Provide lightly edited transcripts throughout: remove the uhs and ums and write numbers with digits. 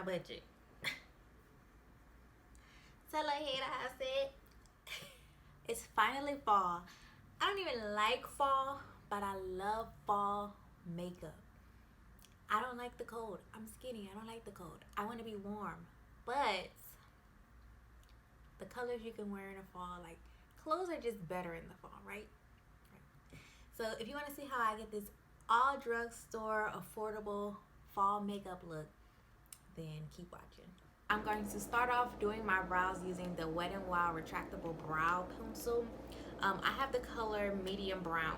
my budget. So like I said, it's finally fall. I don't even like fall, but I love fall makeup. I don't like the cold. I'm skinny. I don't like the cold. I want to be warm. But the colors you can wear in the fall, like clothes are just better in the fall, right? So if you want to see how I get this all drugstore affordable fall makeup look, then keep watching. I'm going to start off doing my brows using the Wet n Wild retractable brow pencil. I have the color medium brown.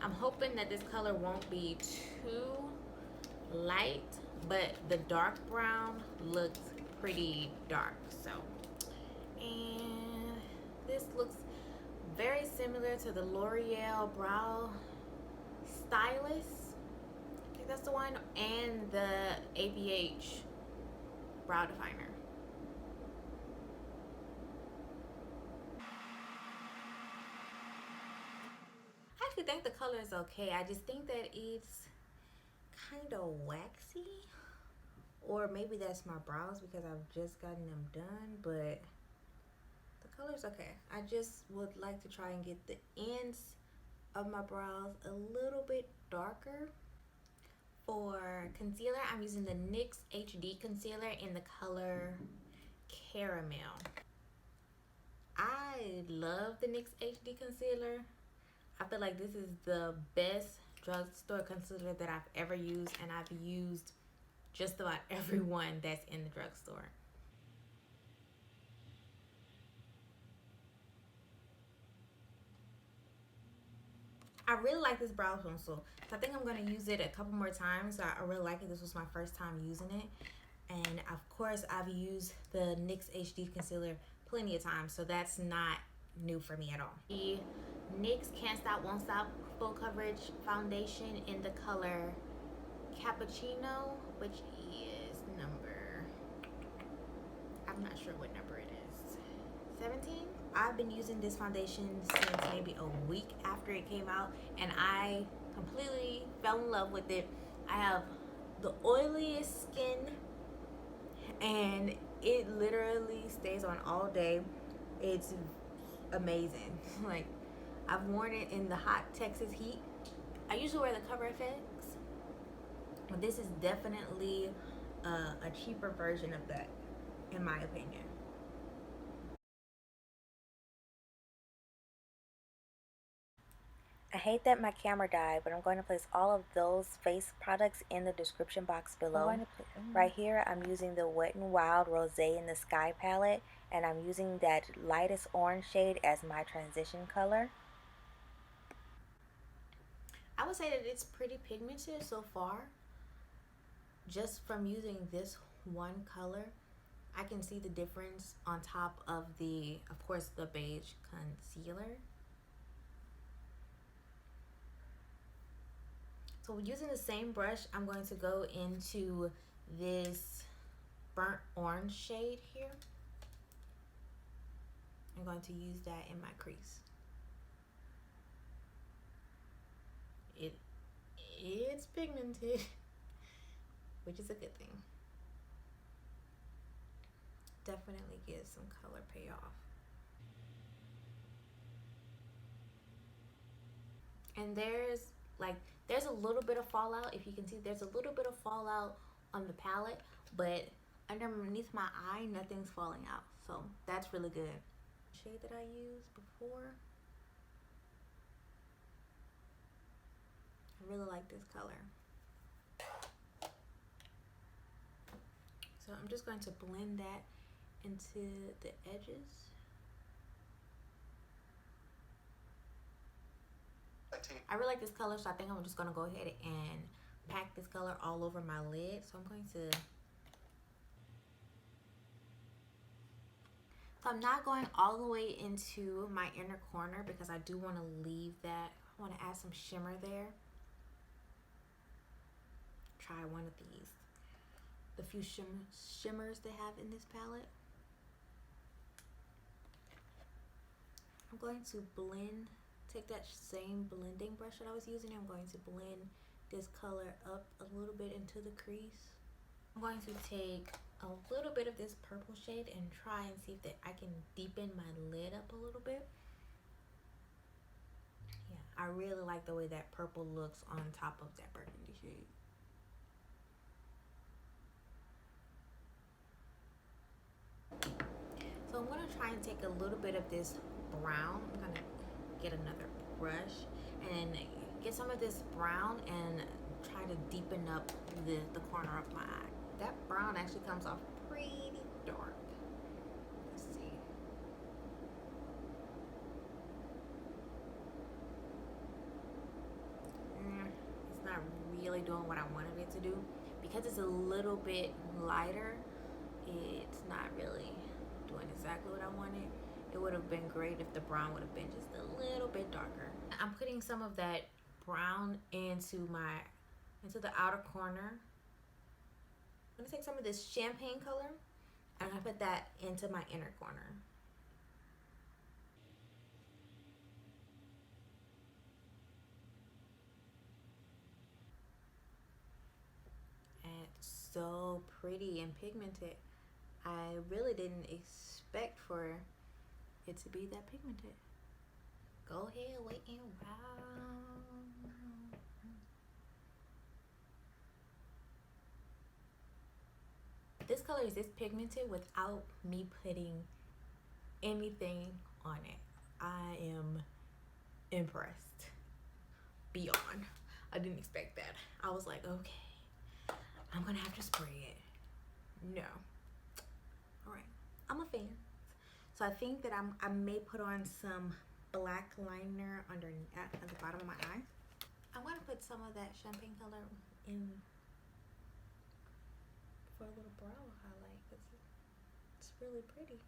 I'm hoping that this color won't be too light, but the dark brown looks pretty dark. So, and this looks very similar to the L'Oreal brow stylist. I think that's the one, and the ABH brow definer. I actually think the color is okay. I just think that it's kind of waxy, or maybe that's my brows because I've just gotten them done, but the color's okay. I just would like to try and get the ends of my brows a little bit darker. For concealer, I'm using the NYX HD concealer in the color Caramel. I love the NYX HD concealer. I feel like this is the best drugstore concealer that I've ever used, and I've used just about every one that's in the drugstore. I really like this brow pencil. So I think I'm going to use it a couple more times. I really like it. This was my first time using it. And of course, I've used the NYX HD concealer plenty of times, so that's not new for me at all. The NYX Can't Stop Won't Stop Full Coverage Foundation in the color Cappuccino, which is number, I'm not sure what number it is, 17? I've been using this foundation since maybe a week after it came out, and I completely fell in love with it. I have the oiliest skin, and it literally stays on all day. It's amazing. Like, I've worn it in the hot Texas heat. I usually wear the Cover FX, but this is definitely a cheaper version of that, in my opinion. I hate that my camera died, but I'm going to place all of those face products in the description box below. Right here, I'm using the Wet n Wild Rosé in the Sky palette, and I'm using that lightest orange shade as my transition color. I would say that it's pretty pigmented so far. Just from using this one color, I can see the difference on top of the, of course, the beige concealer. So using the same brush, I'm going to go into this burnt orange shade here. I'm going to use that in my crease. It's pigmented, which is a good thing. Definitely gives some color payoff. And there's a little bit of fallout. If you can see, there's a little bit of fallout on the palette, but underneath my eye, nothing's falling out. So that's really good. Shade that I used before. I really like this color. So I'm just going to blend that into the edges. I really like this color, so I think I'm just going to go ahead and pack this color all over my lid. So I'm going to... So I'm not going all the way into my inner corner because I do want to leave that. I want to add some shimmer there. Try one of these. The few shimmers they have in this palette. I'm going to blend, take that same blending brush that I was using. I'm going to blend this color up a little bit into the crease. I'm going to take a little bit of this purple shade and try and see if that I can deepen my lid up a little bit. Yeah, I really like the way that purple looks on top of that burgundy shade. So I'm going to try and take a little bit of this brown. I'm going to get another brush and get some of this brown and try to deepen up the corner of my eye. That brown actually comes off pretty dark. Let's see. It's not really doing what I wanted it to do. Because it's a little bit lighter, it's not really doing exactly what I wanted. It would have been great if the brown would have been just a little bit darker. I'm putting some of that brown into the outer corner. I'm gonna take some of this champagne color and I'm gonna put that into my inner corner. And it's so pretty and pigmented. I really didn't expect for it to be that pigmented. Go ahead, wait and wow. This color is this pigmented without me putting anything on it. I am impressed beyond. I didn't expect that. I was like, okay, I'm gonna have to spray it. No. All right, I'm a fan. So I think that I may put on some black liner at the bottom of my eye. I'm gonna put some of that champagne color in for a little brow highlight because it's really pretty.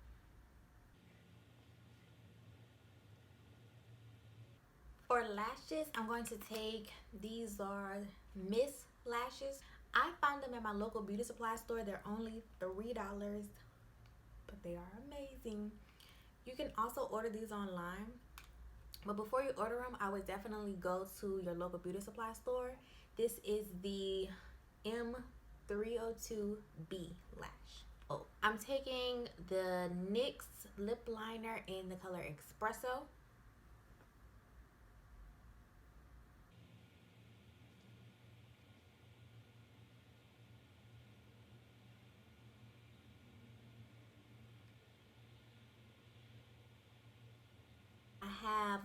For lashes, I'm going to take, these are Miss lashes. I found them at my local beauty supply store. They're only $3, but they are amazing. You can also order these online. But before you order them, I would definitely go to your local beauty supply store. This is the M302B lash. Oh, I'm taking the NYX lip liner in the color Espresso. I have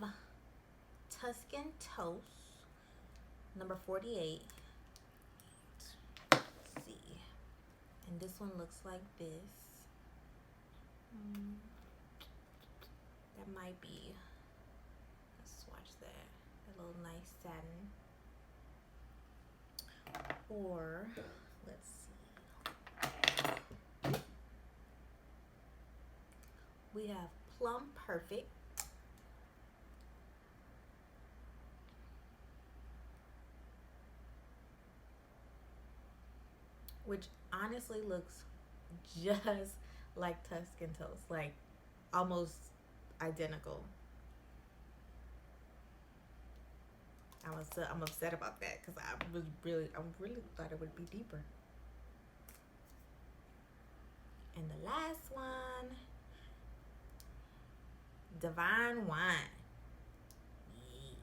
Tuscan Toast, number 48. Let's see. And this one looks like this. That might be, let's swatch that. A little nice satin. Or, let's see. We have Plum Perfect. Which honestly looks just like Tuscan Toast, like almost identical. I'm upset about that because I really thought it would be deeper. And the last one, Divine Wine. Yeah.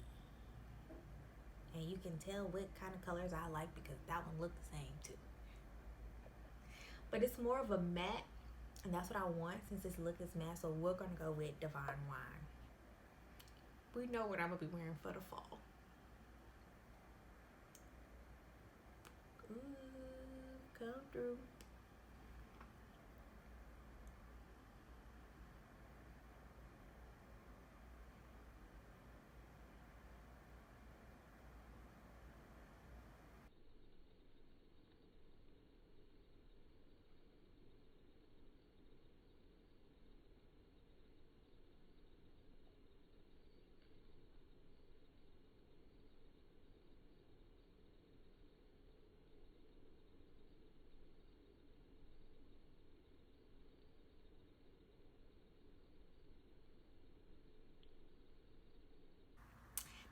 And you can tell what kind of colors I like because that one looked the same too. But it's more of a matte, and that's what I want since this look is matte. So we're gonna go with Divine Wine. We know what I'm gonna be wearing for the fall. Ooh, come through.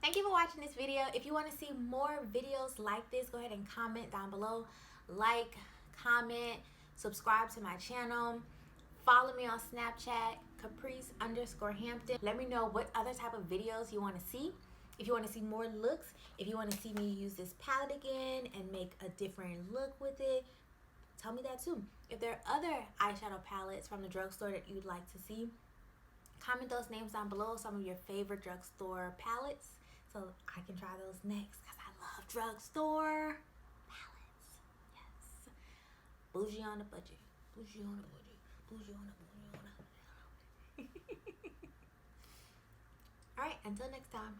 Thank you for watching this video. If you want to see more videos like this, go ahead and comment down below. Like, comment, Subscribe to my channel. Follow me on Snapchat, Caprice_Hampton. Let me know what other type of videos you want to see. If you want to see more looks, if you want to see me use this palette again and make a different look with it, tell me that too. If there are other eyeshadow palettes from the drugstore that you'd like to see, comment those names down below, some of your favorite drugstore palettes, so I can try those next because I love drugstore palettes. Yes. Bougie on the budget. Bougie on the budget. Bougie on the budget. Alright, until next time.